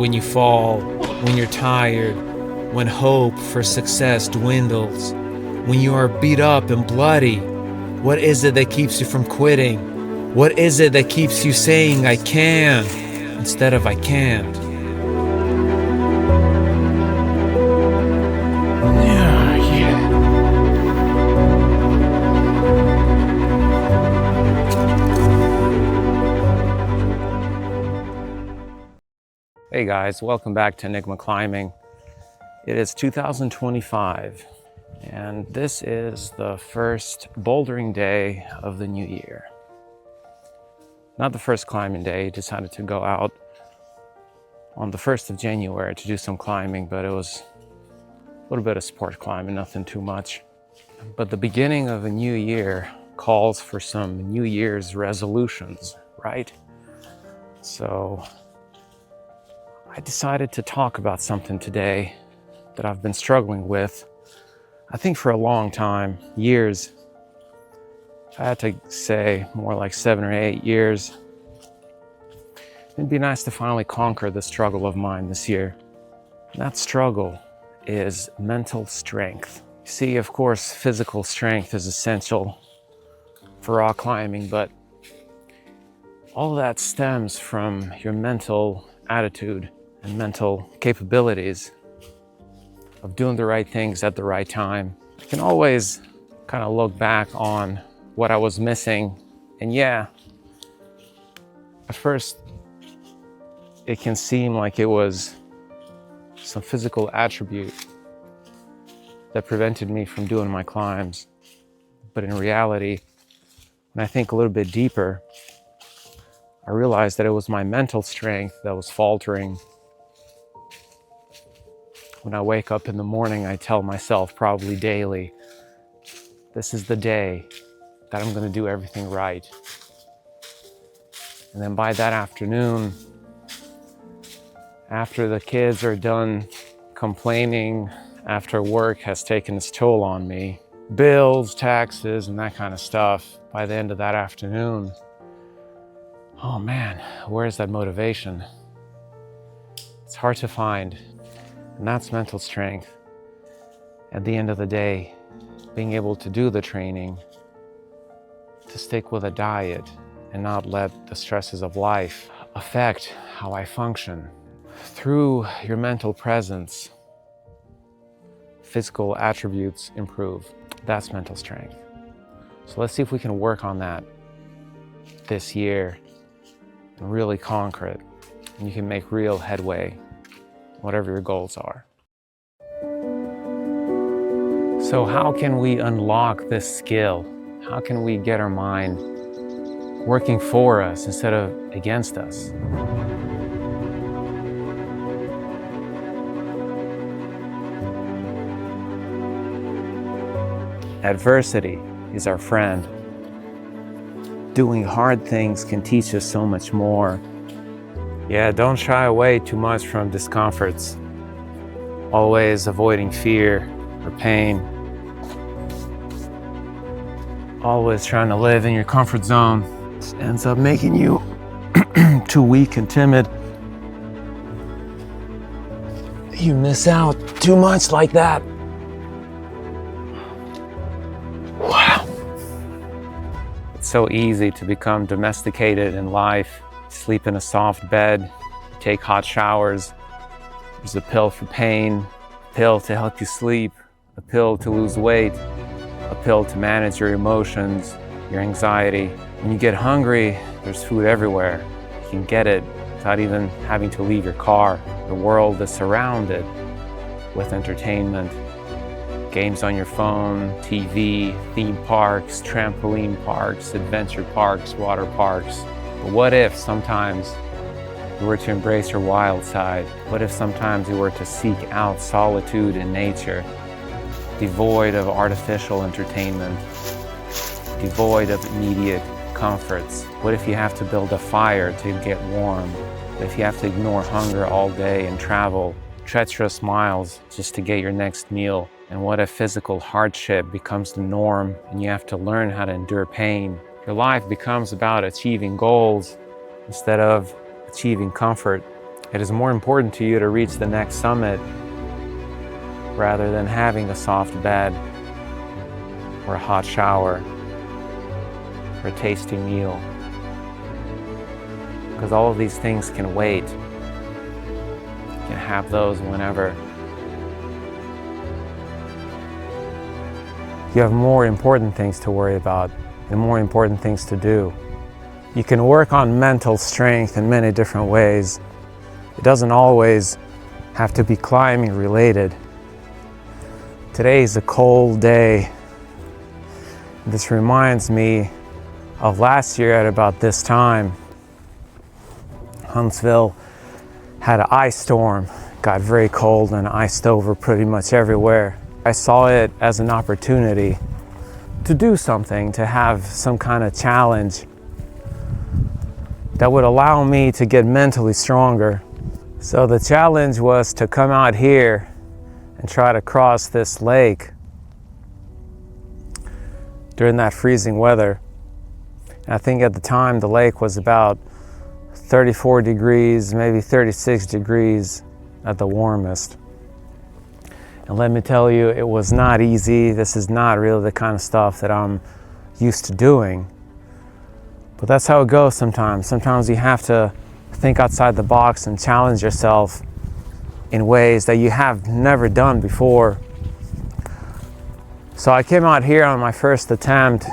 When you fall, when you're tired, when hope for success dwindles, when you are beat up and bloody, what is it that keeps you from quitting? What is it that keeps you saying I can instead of I can't? Hey guys, welcome back to Enigma Climbing. It is 2025, and this is the first bouldering day of the new year. Not the first climbing day. Decided to go out on the 1st of January to do some climbing, but it was a little bit of sport climbing, nothing too much. But the beginning of a new year calls for some New Year's resolutions, right? So I decided to talk about something today that I've been struggling with, I think for a long time, years. I had to say more like 7 or 8 years. It'd be nice to finally conquer the struggle of mine this year. And that struggle is mental strength. See, of course, physical strength is essential for rock climbing, but all of that stems from your mental attitude and mental capabilities of doing the right things at the right time. I can always kind of look back on what I was missing, and yeah, at first it can seem like it was some physical attribute that prevented me from doing my climbs, but in reality, when I think a little bit deeper, I realized that it was my mental strength that was faltering. When I wake up in the morning, I tell myself probably daily, this is the day that I'm going to do everything right. And then by that afternoon, after the kids are done complaining, after work has taken its toll on me, bills, taxes, and that kind of stuff, by the end of that afternoon, oh man, where's that motivation? It's hard to find. And that's mental strength. At the end of the day, being able to do the training, to stick with a diet and not let the stresses of life affect how I function. Through your mental presence, physical attributes improve. That's mental strength. So let's see if we can work on that this year and really conquer it. And you can make real headway, whatever your goals are. So how can we unlock this skill? How can we get our mind working for us instead of against us? Adversity is our friend. Doing hard things can teach us so much more. Yeah, don't shy away too much from discomforts. Always avoiding fear or pain. Always trying to live in your comfort zone ends up making you too weak and timid. You miss out too much like that. Wow. It's so easy to become domesticated in life. Sleep in a soft bed, take hot showers. There's a pill for pain, a pill to help you sleep, a pill to lose weight, a pill to manage your emotions, your anxiety. When you get hungry, there's food everywhere. You can get it without even having to leave your car. The world is surrounded with entertainment. Games on your phone, TV, theme parks, trampoline parks, adventure parks, water parks. But what if sometimes you were to embrace your wild side? What if sometimes you were to seek out solitude in nature, devoid of artificial entertainment, devoid of immediate comforts? What if you have to build a fire to get warm? What if you have to ignore hunger all day and travel treacherous miles just to get your next meal? And what if physical hardship becomes the norm and you have to learn how to endure pain? Your life becomes about achieving goals instead of achieving comfort. It is more important to you to reach the next summit rather than having a soft bed or a hot shower or a tasty meal. Because all of these things can wait. You can have those whenever. You have more important things to worry about and more important things to do. You can work on mental strength in many different ways. It doesn't always have to be climbing related. Today is a cold day. This reminds me of last year at about this time. Huntsville had an ice storm, got very cold and iced over pretty much everywhere. I saw it as an opportunity to do something, to have some kind of challenge that would allow me to get mentally stronger. So the challenge was to come out here and try to cross this lake during that freezing weather. And I think at the time the lake was about 34 degrees, maybe 36 degrees at the warmest. And let me tell you, it was not easy. This is not really the kind of stuff that I'm used to doing. But that's how it goes sometimes. Sometimes you have to think outside the box and challenge yourself in ways that you have never done before. So I came out here on my first attempt.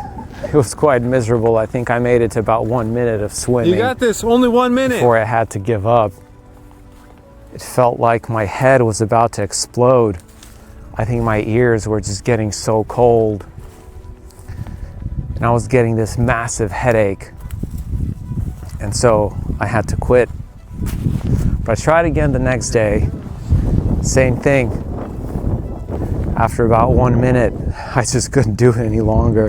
It was quite miserable. I think I made it to about 1 minute of swimming. You got this, only 1 minute. Before I had to give up. It felt like my head was about to explode. I think my ears were just getting so cold. And I was getting this massive headache. And so I had to quit. But I tried again the next day. Same thing. After about 1 minute, I just couldn't do it any longer.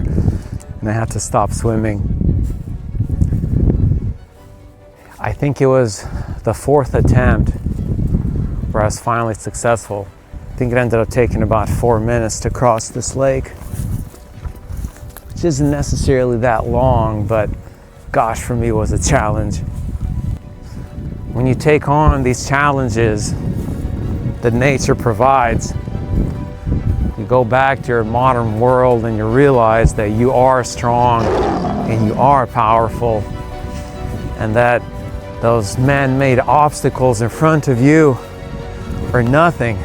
And I had to stop swimming. I think it was the fourth attempt where I was finally successful. I think it ended up taking about 4 minutes to cross this lake, which isn't necessarily that long, but gosh, for me it was a challenge. When you take on these challenges that nature provides, you go back to your modern world and you realize that you are strong and you are powerful, and that those man-made obstacles in front of you are nothing.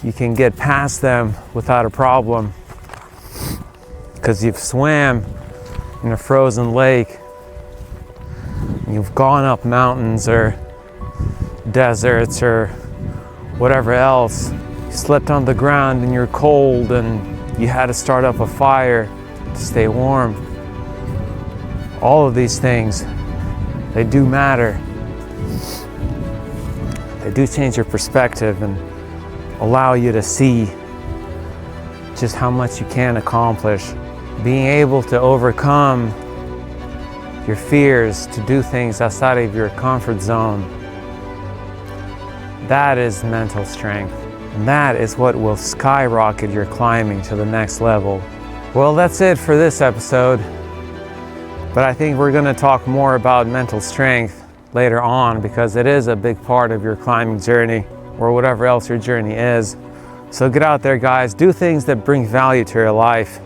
You can get past them without a problem because you've swam in a frozen lake. You've gone up mountains or deserts or whatever else. You slept on the ground and you're cold and you had to start up a fire to stay warm. All of these things, they do matter. They do change your perspective and allow you to see just how much you can accomplish. Being able to overcome your fears, to do things outside of your comfort zone, that is mental strength. And that is what will skyrocket your climbing to the next level. Well, that's it for this episode. But I think we're going to talk more about mental strength later on, because it is a big part of your climbing journey, or whatever else your journey is. So get out there, guys. Do things that bring value to your life.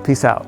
Peace out.